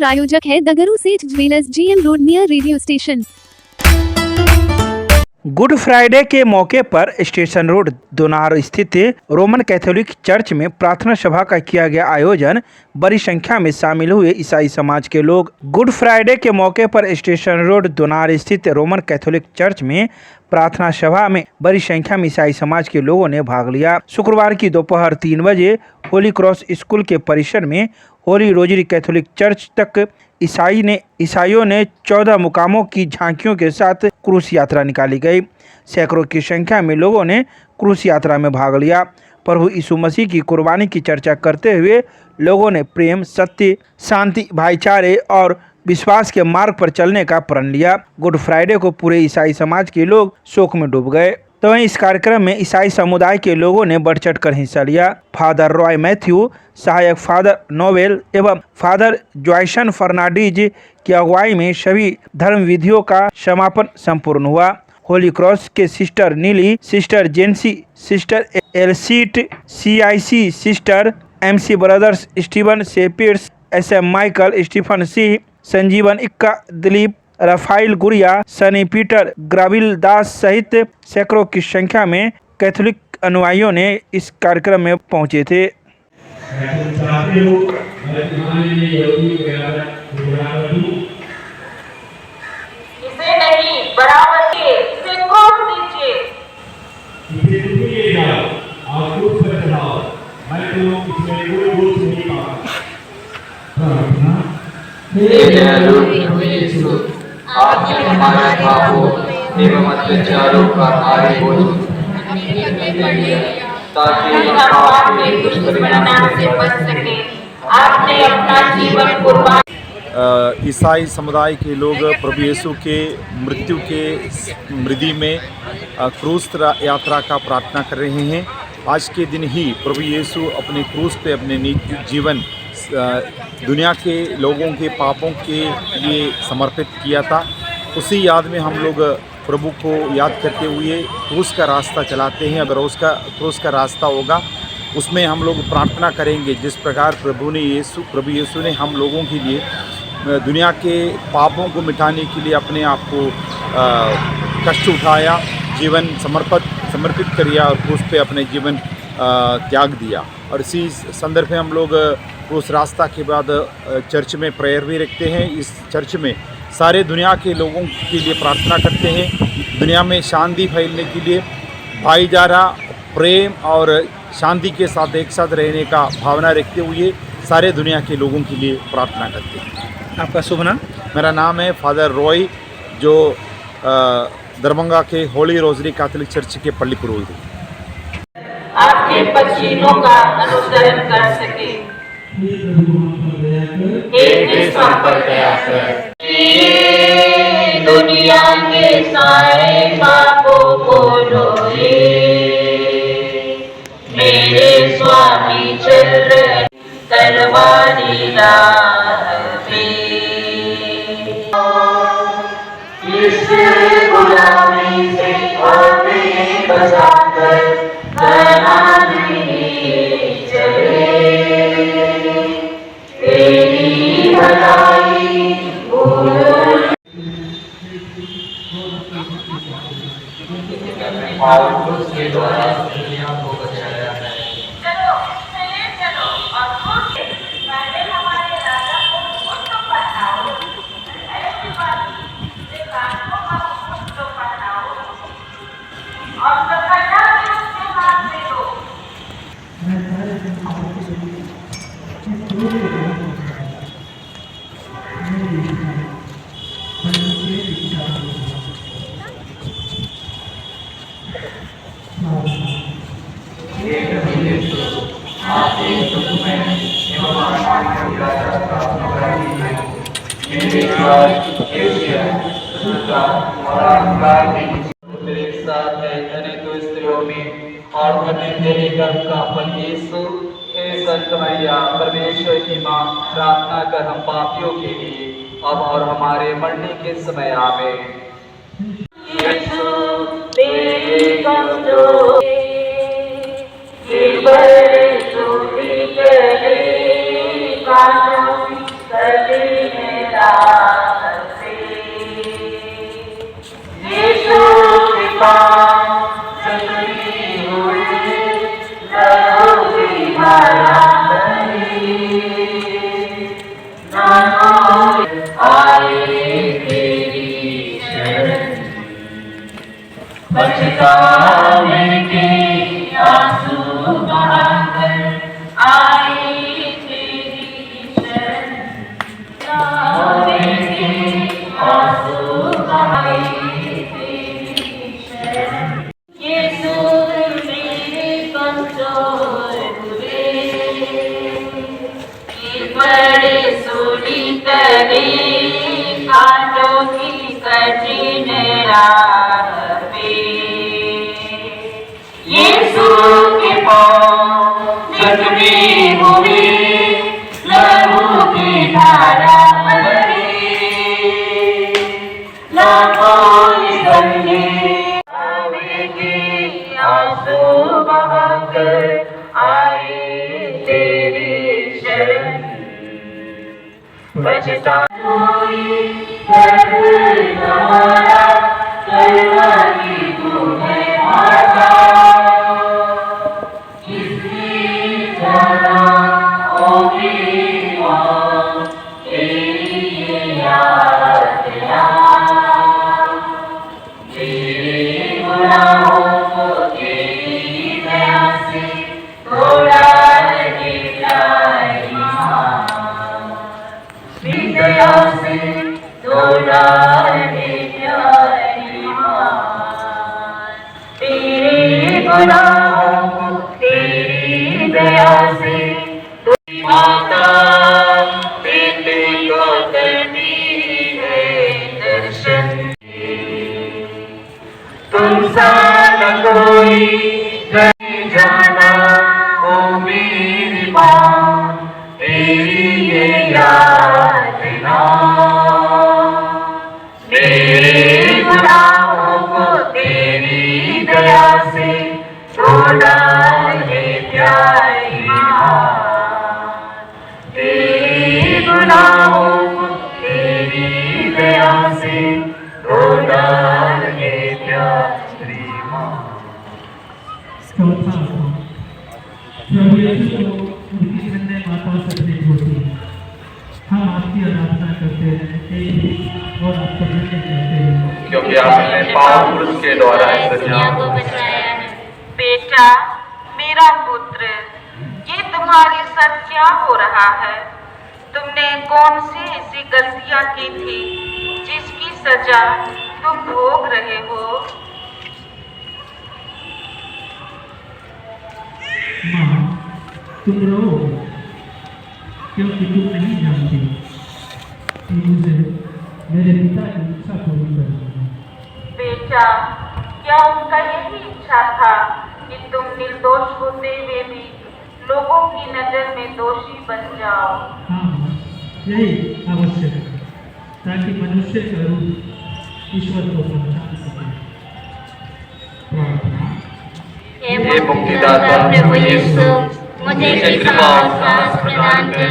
प्रायोजक है द गुरु सेठ jewellers, GM road near radio station. Good Friday के मौके पर स्टेशन रोड दोनार स्थित रोमन कैथोलिक चर्च में प्रार्थना सभा का किया गया आयोजन। बड़ी संख्या में शामिल हुए ईसाई समाज के लोग। गुड फ्राइडे के मौके पर स्टेशन रोड दोनार स्थित रोमन कैथोलिक चर्च में प्रार्थना सभा में बड़ी संख्या में ईसाई समाज के लोगों ने भाग लिया। शुक्रवार की दोपहर 3 बजे होली क्रॉस स्कूल के परिसर में होली रोजरी कैथोलिक चर्च तक ईसाइयों ने 14 मुकामों की झांकियों के साथ क्रूस यात्रा निकाली गई। सैकड़ों की संख्या में लोगों ने क्रूस यात्रा में भाग लिया। प्रभु यीशु मसीह की कुर्बानी की चर्चा करते हुए लोगों ने प्रेम, सत्य, शांति, भाईचारे और विश्वास के मार्ग पर चलने का प्रण लिया। गुड फ्राइडे को पूरे ईसाई समाज के लोग शोक में डूब गए। तो वहीं इस कार्यक्रम में ईसाई समुदाय के लोगों ने बढ़ चढ़ कर हिस्सा लिया। फादर रॉय मैथ्यू, सहायक फादर नोवेल एवं फादर जॉयसन फर्नांडीज की अगुवाई में सभी धर्म विधियों का समापन संपूर्ण हुआ। होली क्रॉस के sister Neeli, sister Jency, sister एलसीट, CIC sister, MC brothers, Steven सेपियर्स, SM Michael, Stephen Singh, Sanjeevan Ekka, Dilip, Rafael गुड़िया, सनी पीटर, ग्राविल दास सहित सैकड़ों की संख्या में कैथोलिक अनुयायियों ने इस कार्यक्रम में पहुंचे थे। इसे नहीं, बराबर के, इसे क्रोध दीजिए। इसे तुम ही ले जाओ और क्रूस पर चढ़ाओ। मैं तो इसमें कोई दोष नहीं पाता। प्रार्थना। हे दयालु प्रभु यीशु, आपने हमारे पापों एवं अत्याचारों का भारी बोझ ताकि हम पाप के दुष्परिणाम से बच सके, आपने अपना जीवन कुर्बान। ईसाई समुदाय के लोग प्रभु यीशु के मृत्यु के स्मृति में क्रूस यात्रा का प्रार्थना कर रहे हैं। आज के दिन ही प्रभु यीशु अपने क्रूस पे अपने जीवन दुनिया के लोगों के पापों के लिए समर्पित किया था। उसी याद में हम लोग प्रभु को याद करते हुए क्रूस का रास्ता चलाते हैं। अगर उसका क्रूस का रास्ता होगा उसमें हम लोग प्रार्थना करेंगे, जिस प्रकार प्रभु यीशु ने हम लोगों के लिए दुनिया के पापों को मिटाने के लिए अपने आप को कष्ट उठाया, जीवन समर्पित किया और क्रूस पे अपने जीवन त्याग दिया। और इसी संदर्भ में हम लोग उस रास्ता के बाद चर्च में प्रेयर भी रखते हैं। इस चर्च में सारे दुनिया के लोगों के लिए प्रार्थना करते हैं, दुनिया में शांति फैलने के लिए, भाईचारा, प्रेम और शांति के साथ एक साथ रहने का भावना रखते हुए सारे दुनिया के लोगों के लिए प्रार्थना करते हैं। आपका शुभ नाम? मेरा नाम है फादर रॉय, जो दरभंगा के होली रोजरी कैथोलिक चर्च के पल्ली पुरोहित हैं। आपके पसीनों का अनुसरण कर सके। दुनिया के सारे पापों को धोए, मेरे स्वामी चल रहे तलवारी राह पे। इस गुलामी से हमें बचाकर बनाने चले, तेरी भलाई और उसके द्वारा दुनिया को बचाया है। चलो और पहले हमारे राजा को मुक्त पहनाओ, ऐसी बात से कानों का मुक्त पहनाओ और सफलता के उसके हाथ में दो। तेरे साथ है धनी तू स्त्रियों में और धन्य तेरे गर्भ का फल यीशु। हे संत मैया, परमेश्वर की माँ, प्रार्थना कर हम पापियों के लिए अब और हमारे मरने के समय आमीन। यीशु तेरी कमजोर पर तू भी करे कानों सदी पछतावे के आंसू बहाकर आई तेरी शरण, पछतावे के आंसू बहाई तेरी शरण। यीशु मेरे कमजोर हुए, ये बड़े सूली तले कांटों की कठिन राह पे, यीशु के पांव जख्मी हुए, लहू की धारा बहे, लाखों निगले आवेगी आंसू बहाकर आए तेरी शरण। बचता कोई दर्द हमारा करवाई तुम्हें भाषा, इसकी जाना होगी मां तेरी याद तेरे गुनाहों को तेरी दया से थोड़ा दया से थोड़ा तेरे गुनाहों को तेरी दया से माता बेटे को करनी है दर्शन। तुम सा न कोई नहीं जाना ओ मेरी माँ, तेरी ये याद ना मेरे गुनाहों को तेरी दया से छोड़ा है प्यारी माँ, तेरे गुनाहों को तेरी दया से छोड़ा है प्यारी माँ। चौथा प्रभु यीशु को उनकी धन्य माता सत्य होती है। हम आपकी आराधना करते हैं और आपको धन्य कहते हैं, क्योंकि आपने पाप पुरुष के द्वारा इस दुनिया को बचाया है। बेटा मेरा पुत्र, ये तुम्हारे साथ क्या हो रहा है? तुमने कौन सी ऐसी गलतियां की थी जिसकी सजा तुम भोग रहे हो? माँ तुम रो क्योंकि तुम नहीं जानती कि मुझे मेरे पिता की इच्छा पूरी करनी है। बेटा क्या उनका यही इच्छा था कि तुम निर्दोष होते हुए भी लोगों की नजर में दोषी बन जाओ? हाँ यही आवश्यक है ताकि मनुष्य का रूप ईश्वर को पहचान सके। प्रार्थना। हे मुक्तिदाता प्रभु यीशु, मुझे कृपा और साहस प्रदान कर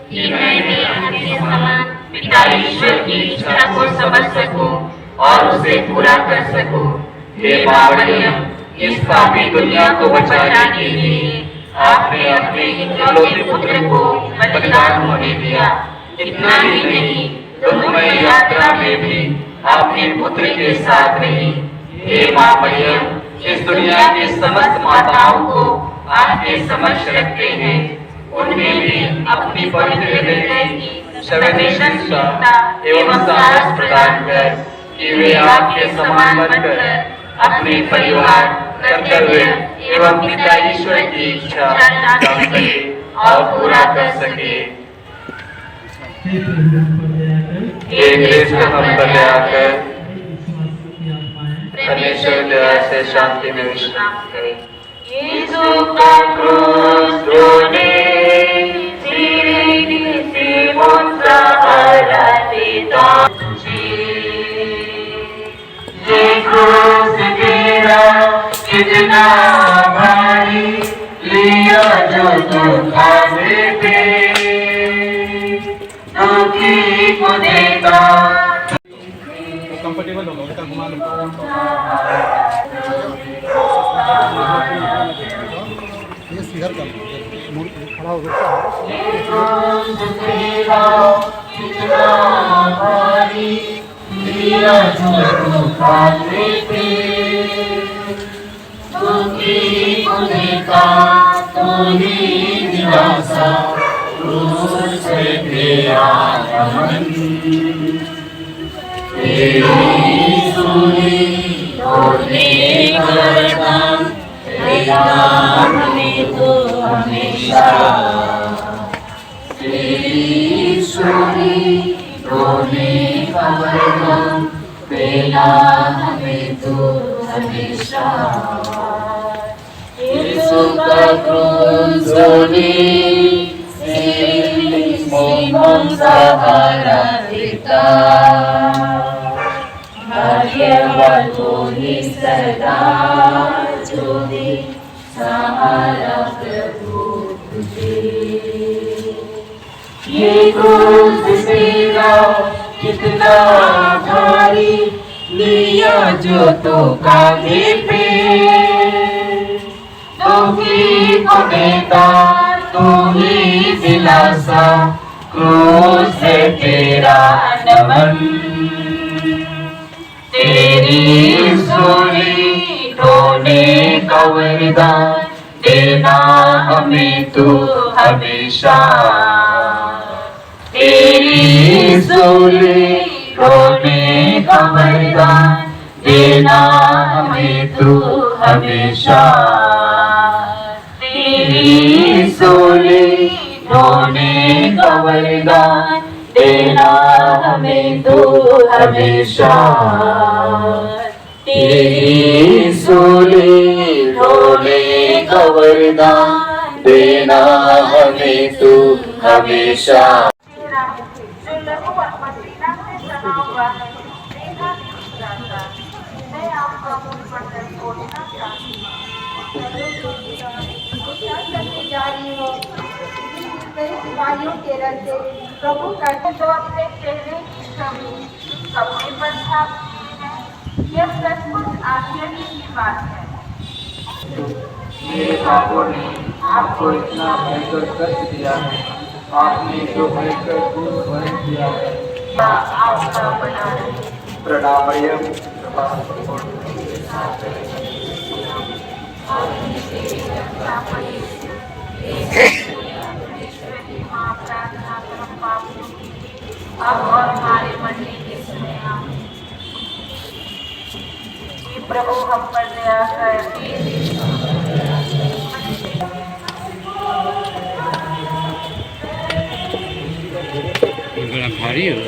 कि मैं भी आपके समान पिता ईश्वर की इच्छा को समझ सकूं और उसे पूरा कर सकूं। हे माँ मरियम, इस पापी दुनिया को बचाने के लिए आपने अपने इकलौते पुत्र को बलिदान होने दिया। इतना ही नहीं, दुखमय यात्रा में भी आपने पुत्र के साथ रही। हे माँ मरियम, इस दुनिया की समस्त माताओं को आपके समक्ष रखते हैं, उनमें भी अपनी पवित्र हृदय की संवेदनशीलता एवं साहस प्रदान कर कि वे आपके समान बनकर अपने परिवार, कर्तव्य एवं पिता ईश्वर की इच्छा जान सके और पूरा कर सके। हे प्रभु हम पर दया कर, हे कृष्ण हम पर दया कर, विश्वासियों की आत्माएं परमेश्वर दया से शांति में विश्राम करे। यीशु का क्रूस ढोने तेरे से मुझसा सहारा देता तुझे। ये क्रूस तेरा कितना भारी, लिया जो तू खाने पे, दुखी को देता। कंफर्टेबल होगा उनका घुमा लो। ये सीधर कर खड़ा हो गया। लिया जो तू खाने पे, का तू ही दिलासा, क्रूस पे तेरा दमन। तेरी सुनी होने करता तेरा हमें तो हमेशा। तेरी सुनी होने करता तेरा हमें तो हमेशा। यीशु का क्रूस सिंह सहारा देता, भाग्यवान को ही सदा जो दे सहारा प्रभु तुझे। ये क्रूस तेरा कितना भारी, लिया जो तो कांधे पे, तू ही को देता तू ही दिलासा, क्रूस है तेरा नमन। तेरी सुनी रोने का वरदान देना हमें तू हमेशा। तेरी सुनी रोने का वरदान देना हमें तू हमेशा। तेरी सुनी रोने का वरदान देना हमें तू हमेशा। तेरी सुनी रोने का वरदान देना हमें तू हमेशा। जो लघु और मसीहा से सना हुआ है, देखा नहीं जाता। मैं आपका मुझ पर बोलना चाहती हूँ। क्या करने जा रही हो? कई सिपाहियों के रहते प्रभु कहते जो अपने चेहरे की छवि कपड़े पर छापते हैं, यह सचमुच आश्चर्य की बात है। मेरे पापों ने आपको इतना भयंकर कष्ट दिया है, आपने जो भयंकर क्रूस वहन किया है। आपका बना रहे। प्रणाम मरियम। अब और हमारे मरने के समय प्रभु हम पर दया कर। भारी हो।